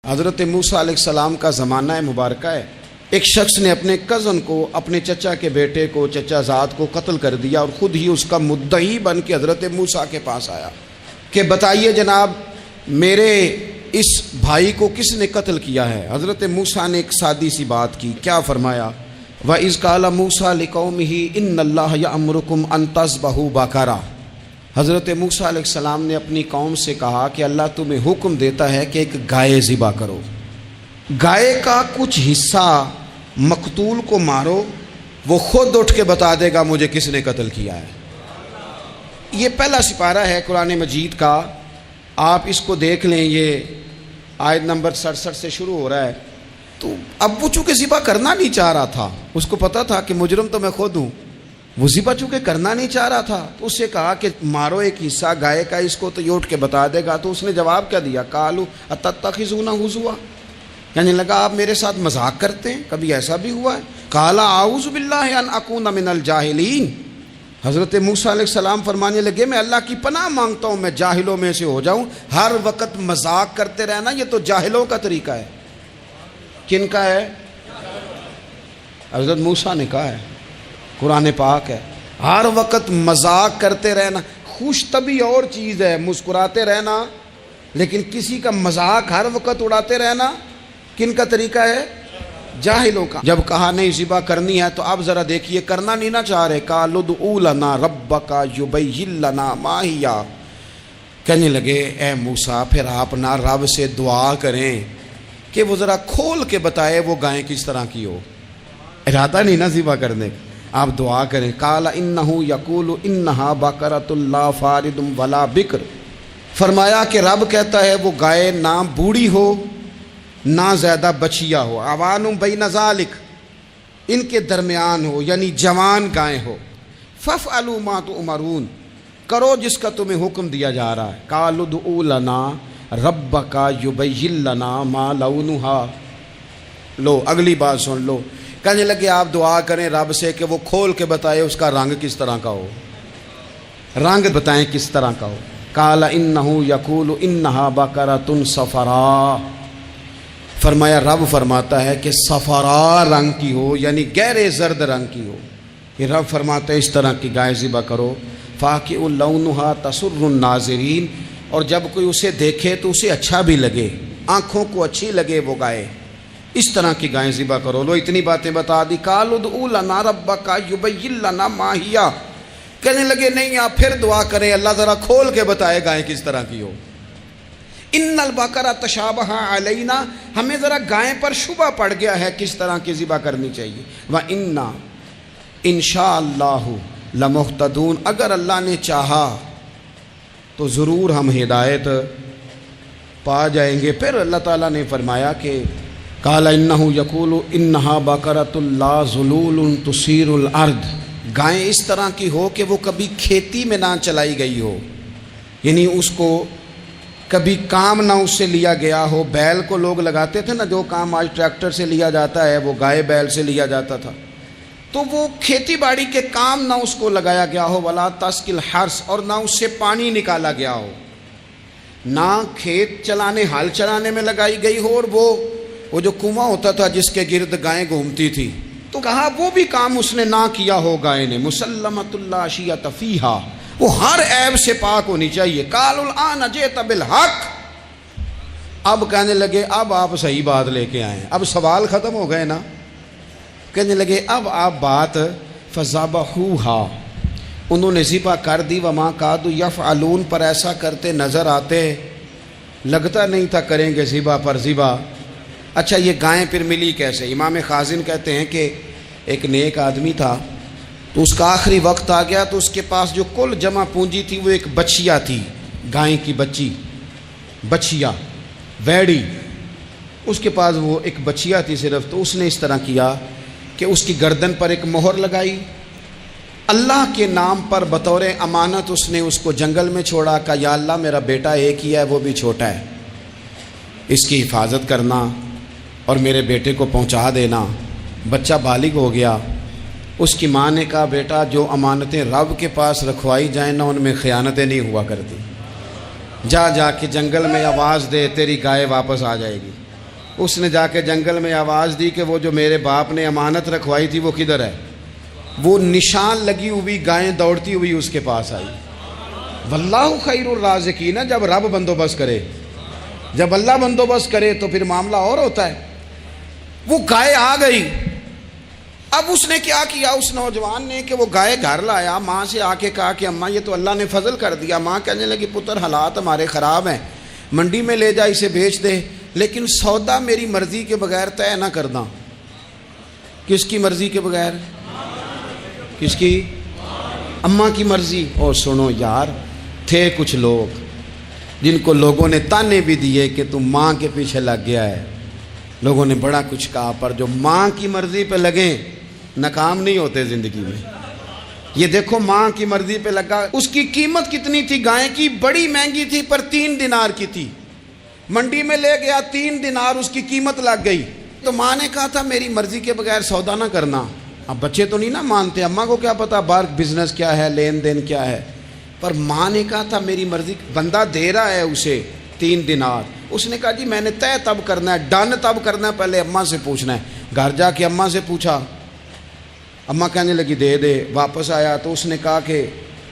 حضرت موسیٰ علیہ السلام کا زمانہ مبارکہ ہے. ایک شخص نے اپنے کزن کو، اپنے چچا کے بیٹے کو، چچا زاد کو قتل کر دیا اور خود ہی اس کا مدعی بن کے حضرت موسیٰ کے پاس آیا کہ بتائیے جناب میرے اس بھائی کو کس نے قتل کیا ہے؟ حضرت موسیٰ نے ایک سادی سی بات کی. کیا فرمایا؟ وَإِذْ قَالَ مُوسَىٰ لِقَوْمِهِ إِنَّ اللَّهَ يَأْمُرُكُمْ أَن تَذْبَحُوا بَقَرَةً. حضرت موسیٰ علیہ السلام نے اپنی قوم سے کہا کہ اللہ تمہیں حکم دیتا ہے کہ ایک گائے ذبح کرو. گائے کا کچھ حصہ مقتول کو مارو، وہ خود اٹھ کے بتا دے گا مجھے کس نے قتل کیا ہے. یہ پہلا سپارہ ہے قرآن مجید کا، آپ اس کو دیکھ لیں. یہ آیت نمبر 67 سے شروع ہو رہا ہے. تو اب وہ چونکہ ذبح کرنا نہیں چاہ رہا تھا، اس کو پتا تھا کہ مجرم تو میں خود ہوں، وہ ذبح چونکہ کرنا نہیں چاہ رہا تھا تو اس سے کہا کہ مارو ایک حصہ گائے کا، اس کو تو یہ اٹھ کے بتا دے گا. تو اس نے جواب کیا دیا؟ قالوا اتتخذون ہزوا، یعنی لگا آپ میرے ساتھ مذاق کرتے ہیں، کبھی ایسا بھی ہوا ہے؟ قال اعوذ باللہ ان اکون من الجاہلین. حضرت موسیٰ علیہ السلام فرمانے لگے میں اللہ کی پناہ مانگتا ہوں میں جاہلوں میں سے ہو جاؤں. ہر وقت مذاق کرتے رہنا یہ تو جاہلوں کا طریقہ ہے. کن کا ہے؟ حضرت موسیٰ نے کہا ہے، قرآن پاک ہے. ہر وقت مذاق کرتے رہنا، خوش طبی اور چیز ہے، مسکراتے رہنا، لیکن کسی کا مذاق ہر وقت اڑاتے رہنا کن کا طریقہ ہے؟ جاہلوں کا. جب کہا نہیں ذبح کرنی ہے تو اب ذرا دیکھیے کرنا نہیں نہ چاہ رہے. قالوا ادع لنا ربک یبین لنا ما ہی، کہنے لگے اے موسیٰ پھر آپ نہ رب سے دعا کریں کہ وہ ذرا کھول کے بتائے وہ گائیں کس طرح کی ہو. ارادہ نہیں نہ ذبح کرنے کا، آپ دعا کریں. قال انہ یقول انہا بقرۃ لا فارض ولا بکر. فرمایا کہ رب کہتا ہے وہ گائے نہ بوڑھی ہو نہ زیادہ بچیا ہو، عوان بین ذالک، ان کے درمیان ہو، یعنی جوان گائے ہو. فافعلوا ما تؤمرون، کرو جس کا تمہیں حکم دیا جا رہا ہے. قالوا ادع لنا ربک یبین لنا ما لونھا. لو اگلی بات سن لو. کہنے لگے آپ دعا کریں رب سے کہ وہ کھول کے بتائے اس کا رنگ کس طرح کا ہو، رنگ بتائیں کس طرح کا ہو. قال انہ یقول انہا بقرۃ صفراء. فرمایا رب فرماتا ہے کہ صفراء رنگ کی ہو، یعنی گہرے زرد رنگ کی ہو. یہ رب فرماتا ہے اس طرح کی گائے ذبح کرو. فاقع لونھا تسر الناظرین، اور جب کوئی اسے دیکھے تو اسے اچھا بھی لگے، آنکھوں کو اچھی لگے وہ گائے، اس طرح کی گائیں ذبح کرو. لو اتنی باتیں بتا دی. قالوا ادع لنا ربک یبین لنا ما ہی، کہنے لگے نہیں آپ پھر دعا کریں اللہ ذرا کھول کے بتائے گائیں کس طرح کی ہو. ان البقرہ تشابہ علینا، ہمیں ذرا گائیں پر شبہ پڑ گیا ہے کس طرح کی ذبح کرنی چاہیے. وَإِنَّا انشاءاللہ لمہتدون، اگر اللہ نے چاہا تو ضرور ہم ہدایت پا جائیں گے. پھر اللہ تعالیٰ نے فرمایا کہ قال انہ یقول انہا بقرۃ لا ذلول تثیر الارض، گائیں اس طرح کی ہو کہ وہ کبھی کھیتی میں نہ چلائی گئی ہو، یعنی اس کو کبھی کام نہ اس سے لیا گیا ہو. بیل کو لوگ لگاتے تھے نا، جو کام آج ٹریکٹر سے لیا جاتا ہے وہ گائے بیل سے لیا جاتا تھا. تو وہ کھیتی باڑی کے کام نہ اس کو لگایا گیا ہو. ولا تسقی الحرث، اور نہ اس سے پانی نکالا گیا ہو، نہ کھیت چلانے ہل چلانے میں لگائی گئی ہو. اور وہ جو کنواں ہوتا تھا جس کے گرد گائیں گھومتی تھی، تو کہا وہ بھی کام اس نے نہ کیا ہو گائے نے. مسلمۃ لا شیۃ فیہا، وہ ہر عیب سے پاک ہونی چاہیے. قالوا الآن جئت بالحق، اب کہنے لگے اب آپ صحیح بات لے کے آئے، اب سوال ختم ہو گئے نا. کہنے لگے اب آپ بات فذبحوہا، انہوں نے ذبح کر دی. وما کادوا یفعلون، پر ایسا کرتے نظر آتے، لگتا نہیں تھا کریں گے ذبح پر ذبح. اچھا یہ گائیں پھر ملی کیسے؟ امام خازن کہتے ہیں کہ ایک نیک آدمی تھا، تو اس کا آخری وقت آ گیا تو اس کے پاس جو کل جمع پونجی تھی وہ ایک بچیا تھی، گائیں کی بچی، بچیا ویڑی، اس کے پاس وہ ایک بچیا تھی صرف. تو اس نے اس طرح کیا کہ اس کی گردن پر ایک مہر لگائی، اللہ کے نام پر بطور امانت اس نے اس کو جنگل میں چھوڑا. کہا یا اللہ میرا بیٹا ایک ہی ہے، وہ بھی چھوٹا ہے، اس کی حفاظت کرنا اور میرے بیٹے کو پہنچا دینا. بچہ بالغ ہو گیا. اس کی ماں نے کہا بیٹا جو امانتیں رب کے پاس رکھوائی جائیں نا ان میں خیانتیں نہیں ہوا کرتی، جا کے جنگل میں آواز دے تیری گائے واپس آ جائے گی. اس نے جا کے جنگل میں آواز دی کہ وہ جو میرے باپ نے امانت رکھوائی تھی وہ کدھر ہے؟ وہ نشان لگی ہوئی گائیں دوڑتی ہوئی اس کے پاس آئی۔ واللہ خیر الرازقین، جب رب بندوبست کرے، جب اللہ بندوبست کرے تو پھر معاملہ اور ہوتا ہے۔ وہ گائے آ گئی۔ اب اس نے کیا کیا اس نوجوان نے کہ وہ گائے گھر لایا، ماں سے آ کے کہا کہ اماں یہ تو اللہ نے فضل کر دیا۔ ماں کہنے لگی پتر حالات ہمارے خراب ہیں، منڈی میں لے جا اسے بیچ دے، لیکن سودا میری مرضی کے بغیر طے نہ کرنا۔ کس کی مرضی کے بغیر؟ کس کی؟ اماں کی مرضی۔ اور سنو یار، تھے کچھ لوگ جن کو لوگوں نے تانے بھی دیے کہ تم ماں کے پیچھے لگ گیا ہے، لوگوں نے بڑا کچھ کہا، پر جو ماں کی مرضی پہ لگیں ناکام نہیں ہوتے زندگی میں۔ یہ دیکھو ماں کی مرضی پہ لگا۔ اس کی قیمت کتنی تھی گائے کی؟ بڑی مہنگی تھی، پر 3 دینار کی تھی۔ منڈی میں لے گیا، 3 دینار اس کی قیمت لگ گئی۔ تو ماں نے کہا تھا میری مرضی کے بغیر سودا نہ کرنا۔ اب بچے تو نہیں نا مانتے، اماں کو کیا پتا باہر بزنس کیا ہے، لین دین کیا ہے، پر ماں نے کہا تھا میری مرضی۔ بندہ دے رہا ہے اسے 3 دینار، اس نے کہا جی میں نے طے تب کرنا ہے، ڈن تب کرنا ہے، پہلے اماں سے پوچھنا ہے۔ گھر جا کے اماں سے پوچھا، اماں کہنے لگی دے دے۔ واپس آیا تو اس نے کہا کہ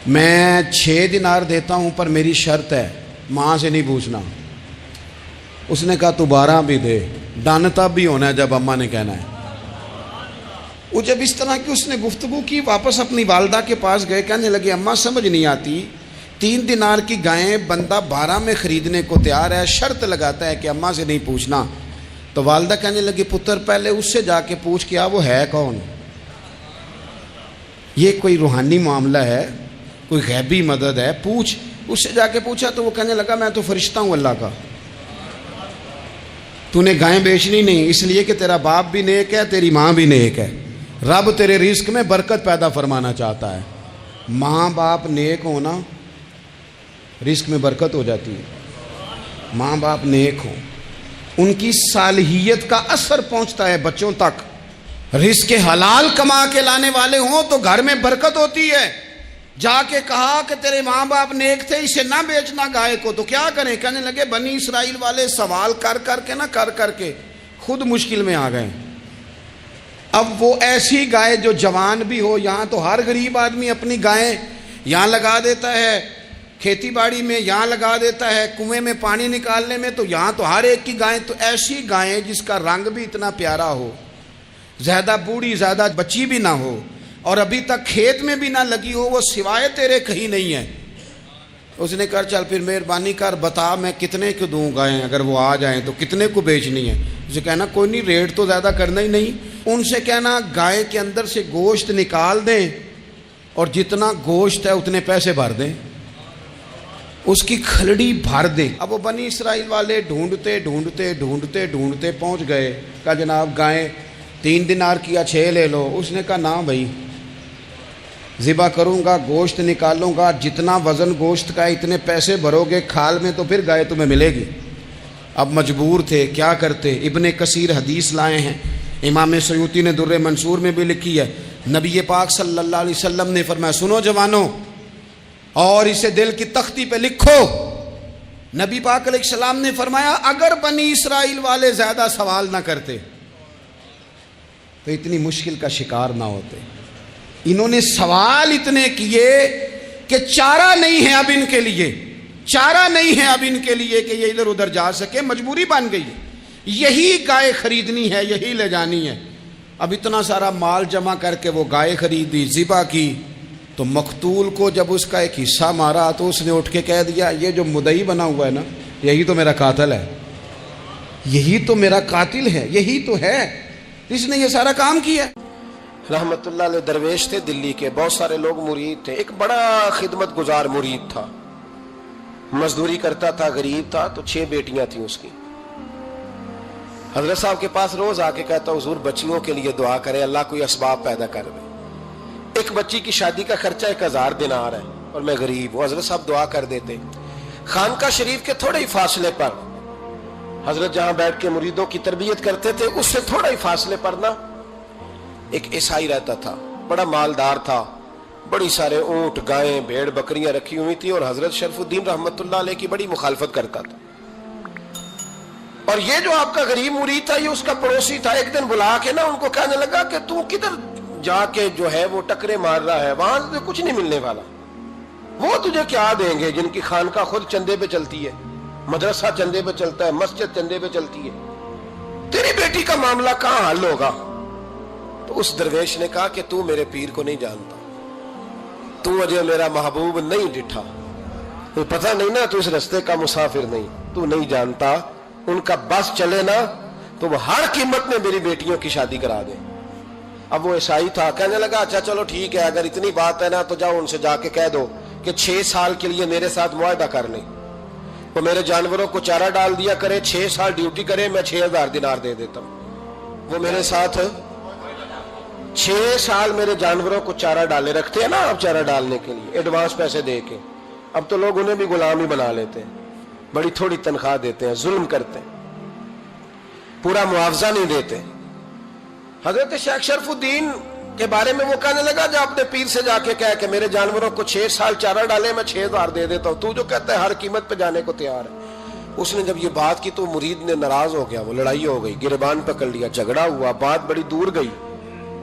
میں 6 دینار دیتا ہوں پر میری شرط ہے، ماں سے نہیں پوچھنا۔ اس نے کہا تو 12 بھی دے، ڈن تب بھی ہونا ہے جب اماں نے کہنا ہے۔ وہ جب اس طرح کی اس نے گفتگو کی، واپس اپنی والدہ کے پاس گئے، کہنے لگے اماں سمجھ نہیں آتی، 3 دینار کی گائیں بندہ 12 میں خریدنے کو تیار ہے، شرط لگاتا ہے کہ اماں سے نہیں پوچھنا۔ تو والدہ کہنے لگی پتر پہلے اس سے جا کے پوچھ کیا وہ ہے کون؟ یہ کوئی روحانی معاملہ ہے، کوئی غیبی مدد ہے، پوچھ۔ اس سے جا کے پوچھا تو وہ کہنے لگا میں تو فرشتہ ہوں اللہ کا، تو نے گائیں بیچنی نہیں، اس لیے کہ تیرا باپ بھی نیک ہے، تیری ماں بھی نیک ہے، رب تیرے رزق میں برکت پیدا فرمانا چاہتا ہے۔ ماں باپ نیک ہونا رزق میں برکت ہو جاتی ہے۔ ماں باپ نیک ہوں، ان کی صالحیت کا اثر پہنچتا ہے بچوں تک۔ رزق حلال کما کے لانے والے ہوں تو گھر میں برکت ہوتی ہے۔ جا کے کہا کہ تیرے ماں باپ نیک تھے، اسے نہ بیچنا گائے کو، تو کیا کریں؟ کہنے لگے بنی اسرائیل والے سوال کر کر کے خود مشکل میں آ گئے۔ اب وہ ایسی گائے جو جوان بھی ہو، یہاں تو ہر غریب آدمی اپنی گائیں یہاں لگا دیتا ہے، کھیتی باڑی میں یہاں لگا دیتا ہے، کنویں میں پانی نکالنے میں، تو یہاں تو ہر ایک کی گائیں، تو ایسی گائیں جس کا رنگ بھی اتنا پیارا ہو، زیادہ بوڑھی زیادہ بچی بھی نہ ہو، اور ابھی تک کھیت میں بھی نہ لگی ہو، وہ سوائے تیرے کہیں نہیں ہے۔ اس نے کہا چل پھر مہربانی کر بتا میں کتنے کو دوں گائیں، اگر وہ آ جائیں تو کتنے کو بیچنی ہے؟ اسے کہنا کوئی نہیں، ریٹ تو زیادہ کرنا ہی نہیں۔ ان سے کہنا گائے کے اندر سے گوشت نکال دیں اور جتنا گوشت ہے اتنے پیسے بھر دیں، اس کی کھلڑی بھر دیں۔ اب وہ بنی اسرائیل والے ڈھونڈتے پہنچ گئے، کہا جناب گائیں 3 دینار کیا 6 لے لو۔ اس نے کہا نہ بھائی، ذبح کروں گا، گوشت نکالوں گا، جتنا وزن گوشت کا اتنے پیسے بھرو گے کھال میں تو پھر گائے تمہیں ملے گی۔ اب مجبور تھے، کیا کرتے؟ ابن کثیر حدیث لائے ہیں، امام سیوطی نے در منصور میں بھی لکھی ہے، نبی پاک صلی اللہ علیہ وسلم نے فرمایا سنو جوانوں، اور اسے دل کی تختی پہ لکھو، نبی پاک علیہ السلام نے فرمایا اگر بنی اسرائیل والے زیادہ سوال نہ کرتے تو اتنی مشکل کا شکار نہ ہوتے۔ انہوں نے سوال اتنے کیے کہ چارہ نہیں ہے اب ان کے لیے، چارہ نہیں ہے اب ان کے لیے کہ یہ ادھر ادھر جا سکے، مجبوری بن گئی ہے، یہی گائے خریدنی ہے، یہی لے جانی ہے۔ اب اتنا سارا مال جمع کر کے وہ گائے خریدی، ذبح کی، تو مقتول کو جب اس کا ایک حصہ مارا تو اس نے اٹھ کے کہہ دیا یہ جو مدعی بنا ہوا ہے نا، یہی تو میرا قاتل ہے، یہی تو میرا قاتل ہے، یہی تو ہے اس نے یہ سارا کام کیا۔ رحمت اللہ علیہ درویش تھے دلی کے، بہت سارے لوگ مرید تھے، ایک بڑا خدمت گزار مرید تھا، مزدوری کرتا تھا، غریب تھا، تو 6 بیٹیاں تھیں اس کی۔ حضرت صاحب کے پاس روز آ کے کہتا حضور بچیوں کے لیے دعا کرے، اللہ کوئی اسباب پیدا کر دے، ایک بچی کی شادی کا خرچہ 1000 دینار ہے اور میں غریب ہوں، حضرت صاحب دعا کر دیتے۔ خانقاہ شریف کے تھوڑے ہی فاصلے پر حضرت جہاں بیٹھ کے مریدوں کی تربیت کرتے تھے، اس سے تھوڑا ہی فاصلے پر نا ایک عیسائی رہتا تھا، بڑا مالدار تھا، بڑی سارے اونٹ، گائیں، بھیڑ، بکریاں رکھی ہوئی تھی، اور حضرت شرف الدین رحمت اللہ علیہ کی بڑی مخالفت کرتا تھا۔ اور یہ جو آپ کا غریب مرید تھا یہ اس کا پڑوسی تھا، ایک دن بلا کے نا ان کو کہنے لگا کہ تو کدھر جا کے جو ہے وہ ٹکرے مار رہا ہے، وہاں سے کچھ نہیں ملنے والا، وہ تجھے کیا دیں گے جن کی خانقاہ خود چندے پہ چلتی ہے، مدرسہ چندے پہ چلتا ہے، مسجد چندے پہ چلتی ہے، تیری بیٹی کا معاملہ کہاں حل ہوگا؟ تو اس درویش نے کہا کہ تو میرے پیر کو نہیں جانتا، تو مجھے میرا محبوب نہیں ڈٹھا، تو پتہ نہیں نا، تو اس رستے کا مسافر نہیں، تو نہیں جانتا، ان کا بس چلے نا تو وہ ہر قیمت میں میری بیٹیوں کی شادی کرا دیں۔ اب وہ عیسائی تھا، کہنے لگا اچھا چلو ٹھیک ہے، اگر اتنی بات ہے نا تو جاؤ ان سے جا کے کہہ دو کہ 6 سال کے لیے میرے ساتھ معاہدہ کر لیں، وہ میرے جانوروں کو چارہ ڈال دیا کرے، 6 سال ڈیوٹی کرے، میں 6000 دینار دے دیتا ہوں، وہ میرے ساتھ 6 سال میرے جانوروں کو چارہ ڈالے، رکھتے ہیں نا آپ چارہ ڈالنے کے لیے ایڈوانس پیسے دے کے، اب تو لوگ انہیں بھی غلام ہی بنا لیتے ہیں، بڑی تھوڑی تنخواہ دیتے ہیں، ظلم کرتے ہیں، پورا معاوضہ نہیں دیتے۔ حضرت شیخ شرف الدین کے بارے میں وہ کہنے لگا جا اپنے پیر سے جا کے کہہ کہ میرے جانوروں کو 6 سال چارہ ڈالے، میں 6000 دے دیتا ہوں، تو جو کہتا ہے ہر قیمت پہ جانے کو تیار ہے۔ اس نے جب یہ بات کی تو مرید نے ناراض ہو گیا، وہ لڑائی ہو گئی، گریبان پکڑ لیا، جھگڑا ہوا، بات بڑی دور گئی،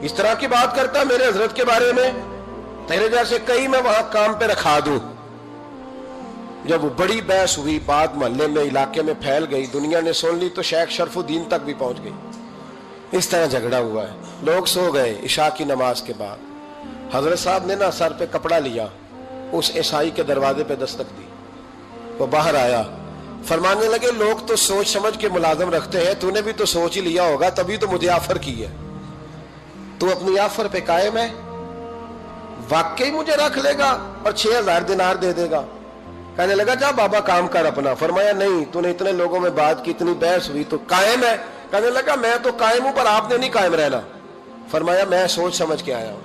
اس طرح کی بات کرتا ہے میرے حضرت کے بارے میں، تیرے جیسے کئی میں وہاں کام پہ رکھا دوں۔ جب وہ بڑی بحث ہوئی، بات محلے میں علاقے میں پھیل گئی، دنیا نے سن لی تو شیخ شرف الدین تک بھی پہنچ گئی، اس طرح جھگڑا ہوا ہے۔ لوگ سو گئے عشاء کی نماز کے بعد، حضرت صاحب نے نا سر پہ کپڑا لیا، اس عیسائی کے دروازے پہ دستک دی، وہ باہر آیا، فرمانے لگے لوگ تو سوچ سمجھ کے ملازم رکھتے ہیں، تو نے بھی تو سوچ ہی لیا ہوگا تبھی تو مجھے آفر کی ہے، تو اپنی آفر پہ قائم ہے، واقعی مجھے رکھ لے گا اور 6000 دینار دے دے گا؟ کہنے لگا جا بابا کام کر اپنا۔ فرمایا نہیں، تو نے اتنے لوگوں میں بات کی، اتنی بحث ہوئی، تو قائم ہے؟ کہنے لگا میں تو قائم ہوں پر آپ نے نہیں قائم رہنا۔ فرمایا میں سوچ سمجھ کے آیا ہوں۔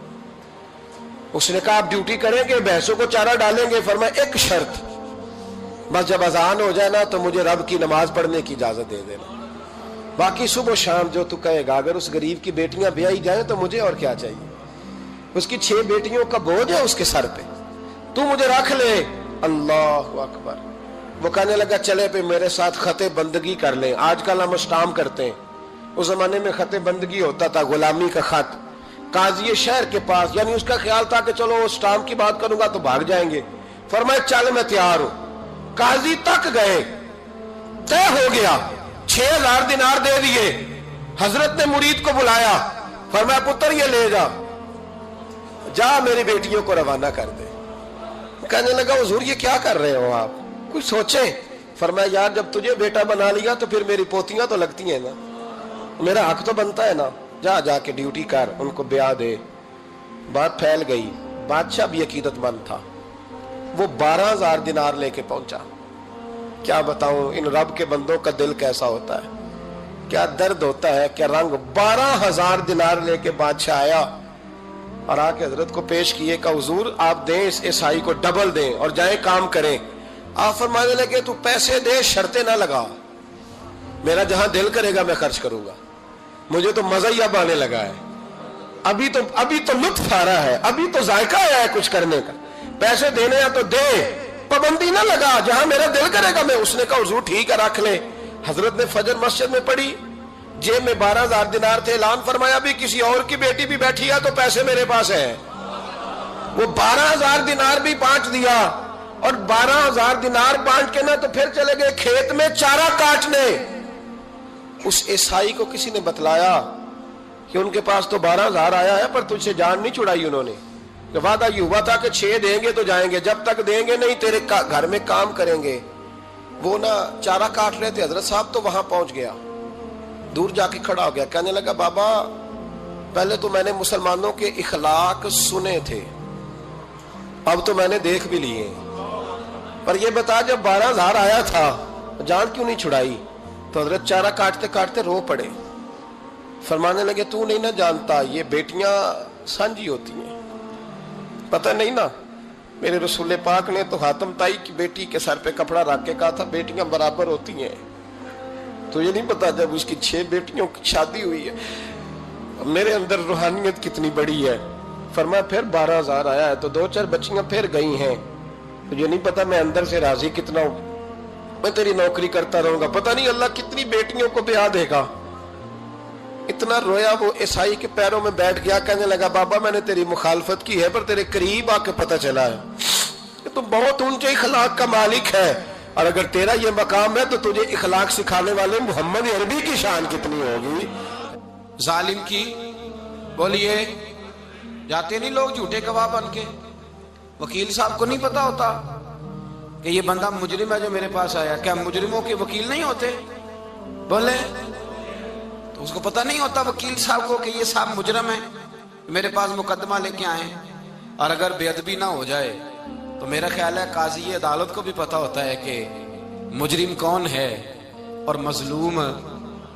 اس نے کہا آپ ڈیوٹی کریں گے، بھینسوں کو چارہ ڈالیں گے؟ فرمایا ایک شرط، بس جب اذان ہو جائے نا تو مجھے رب کی نماز پڑھنے کی اجازت دے دینا، باقی صبح و شام جو تو کہے گا۔ اگر اس غریب کی بیٹیاں بیائی جائیں تو مجھے اور کیا چاہیے، اس کی 6 بیٹیوں کا بوجھ ہے اس کے سر پہ، تو مجھے رکھ لے۔ اللہ اکبر۔ وہ کہنے لگا چلے پہ میرے ساتھ خط بندگی کر لیں، آج کل ہم اسٹام کرتے ہیں، اس زمانے میں خط بندگی ہوتا تھا، غلامی کا خط، قاضی شہر کے پاس، یعنی اس کا خیال تھا کہ چلو اسٹام کی بات کروں گا تو بھاگ جائیں گے۔ فرمایا چل میں تیار ہوں۔ قاضی تک گئے، طے ہو گیا، 6000 دینار دے دیے۔ حضرت نے مرید کو بلایا، فرمایا پتر یہ لے جا، جا میری بیٹیوں کو روانہ کر دے۔ کہنے لگا حضور یہ کیا کر رہے ہو آپ، کچھ سوچیں۔ فرمایا یار جب تجھے بیٹا بنا لیا تو پھر میری پوتیاں تو لگتی ہیں نا، میرا حق تو بنتا ہے نا، جا کے ڈیوٹی کر، ان کو بیاہ دے۔ بات پھیل گئی، بادشاہ بھی عقیدت مند تھا، وہ 12000 دینار لے کے پہنچا۔ کیا بتاؤں ان رب کے بندوں کا دل کیسا ہوتا ہے، کیا درد ہوتا ہے، کیا رنگ۔ 12000 دینار لے کے بادشاہ آیا اور آ کے حضرت کو پیش کیے کہ حضور آپ دیں اس عیسائی کو ڈبل دیں اور جائیں کام کریں۔ آپ فرمانے لگے تو پیسے دے، شرطیں نہ لگا، میرا جہاں دل کرے گا میں خرچ کروں گا، مجھے تو مزہ ہی اب آنے لگا ہے، ابھی تو لطف آ رہا ہے، ابھی تو ذائقہ آیا ہے کچھ کرنے کا، پیسے دینے ہیں تو دے، پابندی نہ لگا، جہاں میرا دل کرے گا میں۔ اس نے کہا حضور ٹھیک ہے رکھ لیں۔ حضرت نے فجر مسجد میں پڑھی، جیب میں 12000 دینار تھے، اعلان فرمایا بھی کسی اور کی بیٹی بھی بیٹھی ہے تو پیسے میرے پاس ہیں۔ وہ 12000 دینار بھی بانٹ دیا، اور 12000 دینار بانٹ کے نا تو پھر چلے گئے کھیت میں چارہ کاٹنے۔ اس عیسائی کو کسی نے بتلایا کہ ان کے پاس تو 12000 آیا ہے پر تجھ سے جان نہیں چھڑائی انہوں نے، کہ وعدہ یہ ہوا تھا کہ 6 دیں گے تو جائیں گے، جب تک دیں گے نہیں تیرے گھر میں کام کریں گے۔ وہ نا چارہ کاٹ رہے تھے، حضرت صاحب تو وہاں پہنچ گیا، دور جا کے کھڑا ہو گیا، کہنے لگا بابا پہلے تو میں نے مسلمانوں کے اخلاق سنے تھے، اب تو میں نے دیکھ بھی لیے، پر یہ بتا جب 12000 آیا تھا جان کیوں نہیں چھڑائی؟ تو حضرت چارہ کاٹتے کاٹتے رو پڑے، فرمانے لگے تو نہیں نہ جانتا یہ بیٹیاں سانجی ہوتی ہیں، پتہ نہیں نا، میرے رسول پاک نے تو حاتم تائی کی بیٹی کے سر پہ کپڑا رکھ کے کہا تھا بیٹیاں برابر ہوتی ہیں، تو یہ نہیں پتا جب اس کی 6 بیٹیوں کی شادی ہوئی ہے میرے اندر روحانیت کتنی بڑی ہے۔ فرمایا پھر 12000 آیا ہے تو 2-4 بچیاں پھر گئی ہیں، تو یہ نہیں پتا میں اندر سے راضی کتنا ہوں۔ میں تیری نوکری کرتا رہوں گا. پتہ نہیں اللہ کتنی بیٹیوں کو بیاہ دے گا. اتنا رویا وہ عیسائی کے پیروں میں بیٹھ گیا, کہنے لگا بابا میں نے تیری مخالفت کی ہے پر تیرے قریب آ کے پتہ چلا ہے کہ تو بہت اونچے اخلاق کا مالک ہے, اور اگر تیرا یہ مقام ہے تو تجھے اخلاق سکھانے والے محمد عربی کی شان کتنی ہوگی. ظالم کی بولیے جاتے نہیں لوگ جھوٹے گواہ بن کے. وکیل صاحب کو نہیں پتا ہوتا کہ یہ بندہ مجرم ہے جو میرے پاس آیا. کیا مجرموں کے وکیل نہیں ہوتے؟ بولے تو اس کو پتہ نہیں ہوتا وکیل صاحب کو کہ یہ صاحب مجرم ہے, میرے پاس مقدمہ لے کے آئے. اور اگر بے ادبی نہ ہو جائے تو میرا خیال ہے قاضی عدالت کو بھی پتہ ہوتا ہے کہ مجرم کون ہے اور مظلوم.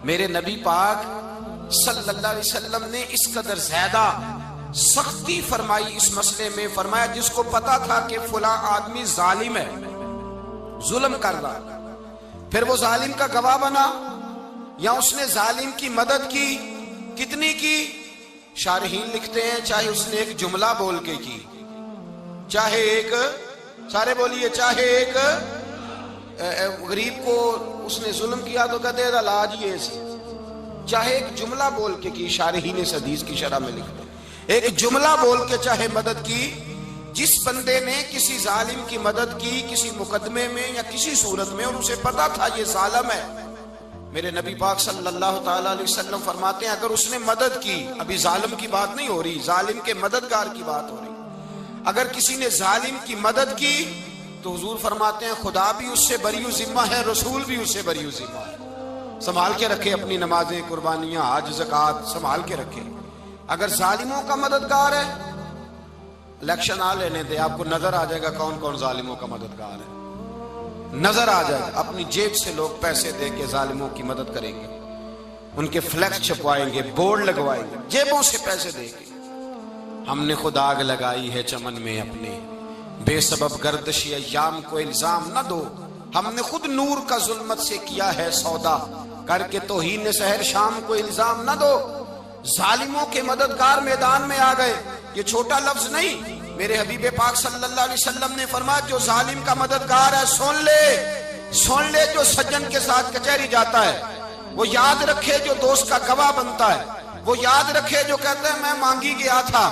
میرے نبی پاک صلی اللہ علیہ وسلم نے اس قدر زیادہ سختی فرمائی اس مسئلے میں. فرمایا جس کو پتا تھا کہ فلاں آدمی ظالم ہے, ظلم کر رہا, پھر وہ ظالم کا گواہ بنا یا اس نے ظالم کی مدد کی, کتنی کی؟ شارحین لکھتے ہیں چاہے اس نے ایک جملہ بول کے کی, چاہے ایک, سارے بولیے, چاہے ایک غریب کو اس نے ظلم کیا تو کہتے ہیں علاج یہ سی, چاہے ایک جملہ بول کے کی. شارحین اس حدیث کی شرح میں لکھتے ہیں ایک جملہ بول کے چاہے مدد کی. جس بندے نے کسی ظالم کی مدد کی کسی مقدمے میں یا کسی صورت میں اور اسے پتا تھا یہ ظالم ہے, میرے نبی پاک صلی اللہ تعالی علیہ وسلم فرماتے ہیں اگر اس نے مدد کی, ابھی ظالم کی بات نہیں ہو رہی, ظالم کے مددگار کی بات ہو رہی, اگر کسی نے ظالم کی مدد کی تو حضور فرماتے ہیں خدا بھی اس سے بری و ذمہ ہے, رسول بھی اس سے بری و ذمہ ہے. سنبھال کے رکھے اپنی نمازیں, قربانیاں, حج, زکوٰۃ سنبھال کے رکھے. اگر ظالموں کا مددگار ہے, الیکشن آ لینے دے, آپ کو نظر آ جائے گا کون کون ظالموں کا مددگار ہے, نظر آ جائے گا. اپنی جیب سے لوگ پیسے دے کے ظالموں کی مدد کریں گے, ان کے فلیکس چھپوائیں گے, بورڈ لگوائیں گے, جیبوں سے پیسے دے کے. ہم نے خود آگ لگائی ہے چمن میں اپنے, بے سبب گردشی ایام کو الزام نہ دو, ہم نے خود نور کا ظلمت سے کیا ہے سودا, کر کے توہین سحر شام کو الزام نہ دو. ظالموں کے مددگار میدان میں آ گئے, یہ چھوٹا لفظ نہیں. میرے حبیب پاک صلی اللہ علیہ وسلم نے فرمایا جو ظالم کا مددگار ہے سن لے, جو سجن کے ساتھ کچہری جاتا ہے وہ یاد رکھے, جو دوست کا گواہ بنتا ہے وہ یاد رکھے, جو کہتا ہے میں مانگی گیا تھا,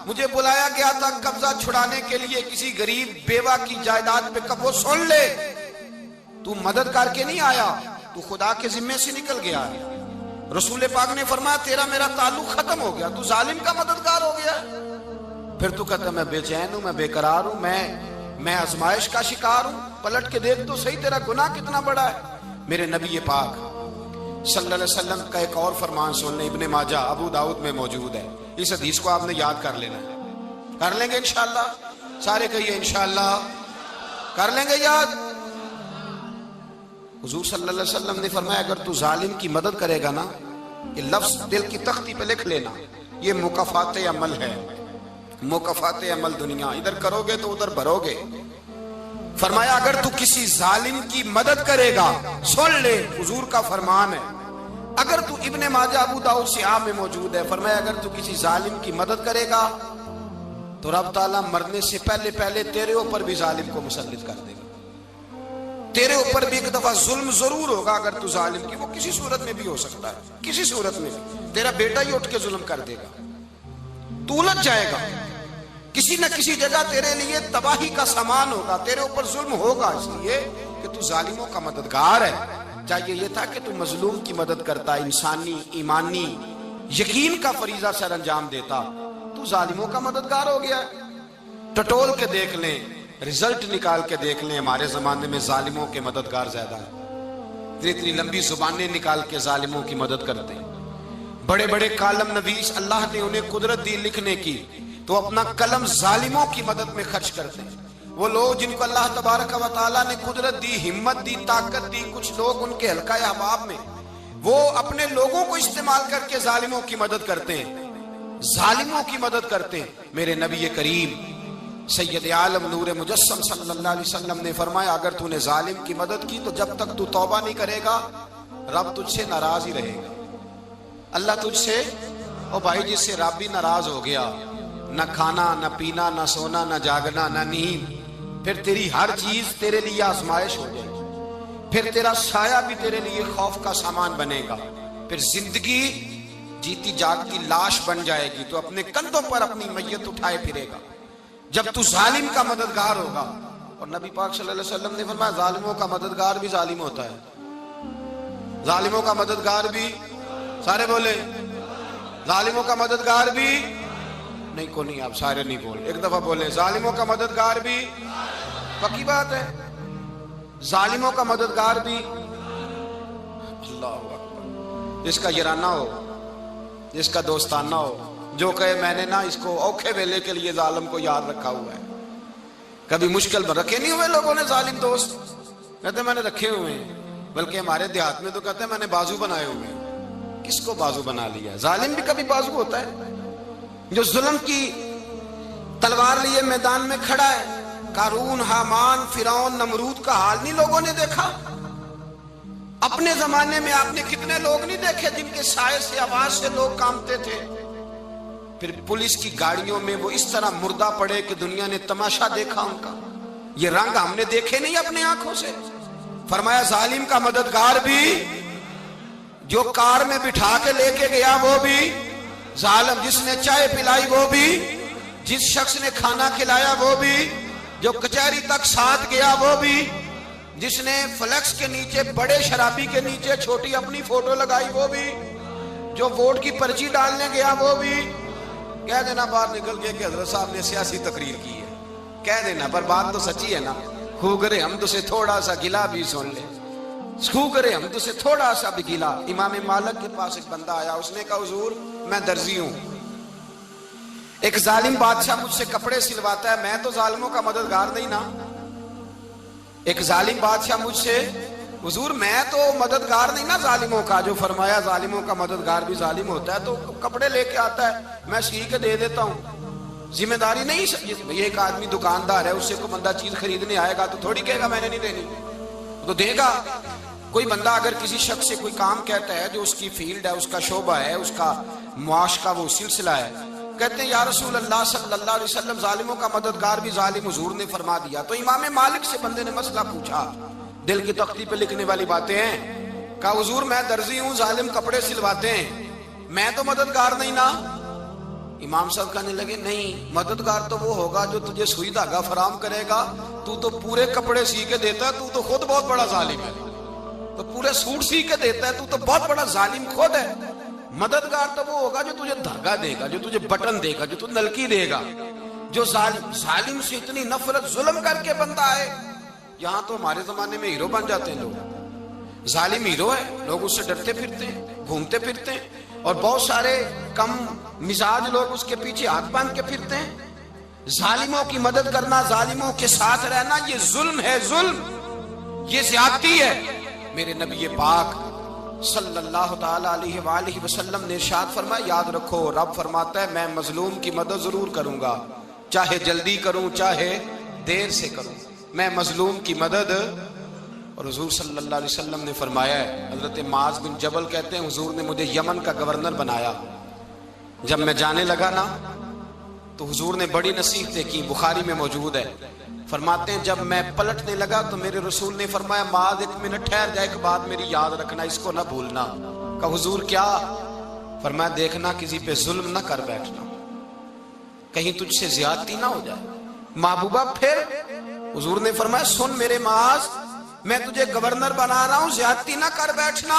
مجھے بلایا گیا تھا قبضہ چھڑانے کے لیے کسی غریب بیوہ کی جائیداد پہ, کب وہ سن لے تو مدد کر کے نہیں آیا, تو خدا کے ذمے سے نکل گیا. رسول پاک نے فرمایا تیرا میرا تعلق ختم ہو گیا, تو ظالم کا مددگار ہو گیا. پھر تو کہتا میں بے چین ہوں, میں بے قرار ہوں, میں آزمائش کا شکار ہوں. پلٹ کے دیکھ تو صحیح تیرا گناہ کتنا بڑا ہے. میرے نبی پاک صلی اللہ علیہ وسلم کا ایک اور فرمان سن لیں, ابن ماجہ ابو داؤد میں موجود ہے. اس حدیث کو آپ نے یاد کر لینا ہے. کر لیں گے انشاءاللہ, سارے کہیے انشاءاللہ کر لیں گے یاد. حضور صلی اللہ علیہ وسلم نے فرمایا اگر تو ظالم کی مدد کرے گا نا, یہ لفظ دل کی تختی پہ لکھ لینا, یہ مکافات عمل ہے, مکافات عمل دنیا, ادھر کرو گے تو ادھر بھرو گے. فرمایا اگر تو کسی ظالم کی مدد کرے گا, سن لے حضور کا فرمان ہے, اگر تو ابن ماجہ ابو داؤد صحاح میں موجود ہے, فرمایا اگر تو کسی ظالم کی مدد کرے گا تو رب تعالیٰ مرنے سے پہلے تیرے اوپر بھی ظالم کو مسلط کر دے گا. تیرے اوپر بھی ایک دفعہ ظلم ضرور ہوگا اگر تو ظالم کی, وہ کسی صورت میں بھی ہو سکتا ہے, کسی صورت میں بھی تیرا بیٹا ہی اٹھ کے ظلم کر دے گا, تو الجھ جائے گا, کسی نہ کسی جگہ تیرے لیے تباہی کا سامان ہوگا, تیرے اوپر ظلم ہوگا, اس لیے کہ تو ظالموں کا مددگار ہے. چاہیے یہ تھا کہ تو مظلوم کی مدد کرتا, انسانی ایمانی یقین کا فریضہ سر انجام دیتا, تو ظالموں کا مددگار ہو گیا. ٹٹول کے دیکھ لیں, رزلٹ نکال کے دیکھ لیں, ہمارے زمانے میں ظالموں کے مددگار زیادہ ہیں. اتنی لمبی زبانیں نکال کے ظالموں کی مدد کرتے ہیں. بڑے بڑے کالم نویس اللہ نے انہیں قدرت دی لکھنے کی, تو اپنا قلم ظالموں کی مدد میں خرچ کرتے ہیں. وہ لوگ جن کو اللہ تبارک و تعالیٰ نے قدرت دی, ہمت دی, طاقت دی, کچھ لوگ ان کے حلقہ احباب میں وہ اپنے لوگوں کو استعمال کر کے ظالموں کی مدد کرتے ہیں, ظالموں کی مدد کرتے ہیں. میرے نبی کریم سید عالم نور مجسم صلی اللہ علیہ وسلم نے فرمایا اگر تو نے ظالم کی مدد کی تو جب تک تو توبہ نہیں کرے گا رب تجھ سے ناراض ہی رہے گا. اللہ تجھ سے, او بھائی جس سے رب بھی ناراض ہو گیا, نہ کھانا نہ پینا نہ سونا نہ جاگنا نہ نیند, پھر تیری ہر چیز تیرے لیے آزمائش ہو جائے گی. پھر تیرا سایہ بھی تیرے لیے خوف کا سامان بنے گا، پھر زندگی جیتی جاگتی لاش بن جائے گی تو اپنے کندھوں پر اپنی میت اٹھائے پھرے گا جب تو ظالم کا مددگار ہوگا۔ اور نبی پاک صلی اللہ علیہ وسلم نے فرمایا ظالموں کا مددگار بھی ظالم ہوتا ہے، ظالموں کا مددگار بھی، سارے بولے ظالموں کا مددگار بھی نہیں، کو نہیں، آپ سارے نہیں بولے، ایک دفعہ بولے ظالموں کا مددگار بھی، پکی بات ہے، ظالموں کا مددگار بھی۔ اللہ اکبر، جس کا یارانہ ہو، جس کا دوستانہ ہو، جو کہے میں نے نا اس کو اوکھے ویلے کے لیے ظالم کو یاد رکھا ہوا ہے۔ کبھی مشکل میں رکھے نہیں ہوئے لوگوں نے ظالم دوست، کہتے میں نے رکھے ہوئے ہیں، بلکہ ہمارے دیہات میں تو کہتے ہیں میں نے بازو بنائے ہوئے ہیں۔ کس کو بازو بنا لیا؟ ظالم بھی کبھی بازو ہوتا ہے، جو ظلم کی تلوار لیے میدان میں کھڑا ہے۔ قارون، حامان، فرعون، نمرود کا حال نہیں لوگوں نے دیکھا؟ اپنے زمانے میں آپ نے کتنے لوگ نہیں دیکھے جن کے سائے سے، آواز سے لوگ کانپتے تھے؟ پھر پولیس کی گاڑیوں میں وہ اس طرح مردہ پڑے کہ دنیا نے تماشا دیکھا ان کا۔ یہ رنگ ہم نے دیکھے نہیں اپنے آنکھوں سے۔ فرمایا ظالم کا مددگار بھی، جو کار میں بٹھا کے لے کے گیا وہ بھی ظالم، جس نے چائے پلائی وہ بھی، جس شخص نے کھانا کھلایا وہ بھی، جو کچہری تک ساتھ گیا وہ بھی، جس نے فلیکس کے نیچے، بڑے شرابی کے نیچے چھوٹی اپنی فوٹو لگائی وہ بھی، جو ووٹ کی پرچی ڈالنے گیا وہ بھی۔ کہہ دینا باہر نکل کے کہ حضرت صاحب نے سیاسی تقریر کی ہے، کہہ دینا، پر بات تو سچی ہے نا۔ خو کرے ہم تو سے تھوڑا سا گلا بھی سن لے، خو کرے ہم تو سے تھوڑا سا بھی گلا۔ امام مالک کے پاس ایک بندہ آیا، اس نے کہا حضور میں درزی ہوں، ایک ظالم بادشاہ مجھ سے کپڑے سلواتا ہے، میں تو ظالموں کا مددگار نہیں نا۔ ایک ظالم بادشاہ مجھ سے، حضور میں تو مددگار نہیں نا ظالموں کا۔ جو فرمایا ظالموں کا مددگار بھی ظالم ہوتا ہے، تو کپڑے لے کے آتا ہے میں سی کے دے دیتا ہوں، ذمہ داری نہیں۔ یہ ایک آدمی دکاندار ہے، اس سے کوئی بندہ چیز خریدنے آئے گا تو تھوڑی کہے گا میں نے نہیں دینی، تو دے گا۔ کوئی بندہ اگر کسی شخص سے کوئی کام کہتا ہے جو اس کی فیلڈ ہے، اس کا شعبہ ہے، اس کا معاش کا وہ سلسلہ ہے، کہتے ہیں یا رسول اللہ صلی اللہ علیہ وسلم ظالموں کا مددگار بھی ظالم، حضور نے فرما دیا۔ تو امام مالک سے بندے نے مسئلہ پوچھا، دل کی تختی پہ لکھنے والی باتیں ہیں، کہا حضور میں درزی ہوں، ظالم کپڑے سلواتے ہیں، میں تو مددگار نہیں نا۔ امام صاحب کہنے لگے نہیں، مددگار تو وہ ہوگا جو تجھے سوئی دھاگا فراہم کرے گا، تو پورے کپڑے سی کے دیتا ہے، تو خود بہت بڑا ظالم ہے، تو پورے سوٹ سی کے دیتا ہے، تو بہت بڑا ظالم خود ہے۔ مددگار تو وہ ہوگا جو تجھے دھاگا دے گا، جو تجھے بٹن دے گا، جو تجھے نلکی دے گا۔ جو ظالم سے اتنی نفرت، ظلم کر کے بندہ ہے، یہاں تو ہمارے زمانے میں ہیرو بن جاتے ہیں لوگ، ظالم ہیرو ہے، لوگ اس سے ڈرتے پھرتے ہیں، گھومتے پھرتے ہیں، اور بہت سارے کم مزاج لوگ اس کے پیچھے ہاتھ باندھ کے پھرتے ہیں۔ ظالموں کی مدد کرنا، ظالموں کے ساتھ رہنا، یہ ظلم ہے، ظلم، یہ زیادتی ہے۔ میرے نبی پاک صلی اللہ تعالی علیہ وآلہ وسلم نے ارشاد فرمایا، یاد رکھو رب فرماتا ہے میں مظلوم کی مدد ضرور کروں گا، چاہے جلدی کروں چاہے دیر سے کروں، میں مظلوم کی مدد۔ اور حضور صلی اللہ علیہ وسلم نے فرمایا ہے، حضرت معاذ بن جبل کہتے ہیں حضور نے مجھے یمن کا گورنر بنایا، جب میں جانے لگا نا تو حضور نے بڑی نصیحتیں کی، بخاری میں موجود ہے، فرماتے ہیں جب میں پلٹنے لگا تو میرے رسول نے فرمایا معاذ ایک منٹ ٹھہر جا، ایک بات میری یاد رکھنا، اس کو نہ بھولنا۔ کہا حضور کیا؟ فرمایا دیکھنا کسی پہ ظلم نہ کر بیٹھنا، کہیں تجھ سے زیادتی نہ ہو جائے۔ محبوبہ پھر حضور نے فرمایا سن میرے معاذ، میں تجھے گورنر بنا رہا ہوں، زیادتی نہ کر بیٹھنا۔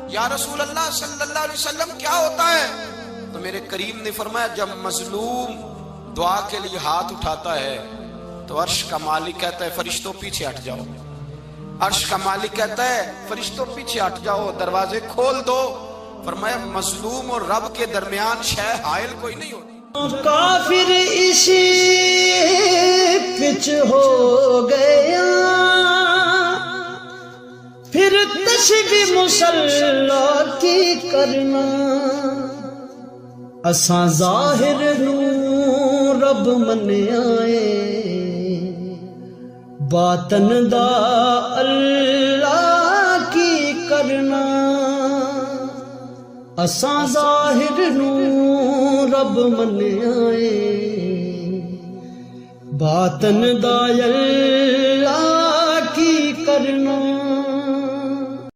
یا رسول اللہ صلی اللہ علیہ وسلم کیا ہوتا ہے؟ تو میرے کریم نے فرمایا جب مظلوم دعا کے لیے ہاتھ اٹھاتا ہے تو عرش کا مالک کہتا ہے فرشتوں پیچھے ہٹ جاؤ، عرش کا مالک کہتا ہے فرشتوں پیچھے ہٹ جاؤ، دروازے کھول دو۔ فرمایا مظلوم اور رب کے درمیان شے حائل کوئی نہیں ہوتی۔ کافر اسی پچ ہو گیا، پھر تشبیہ مصلی کی کرنا، اساں ظاہر نوں رب منیائے، باطن دا اللہ کی کرنا، اساں ظاہر نوں رب منیائے، باطن دا اللہ کی کرنا۔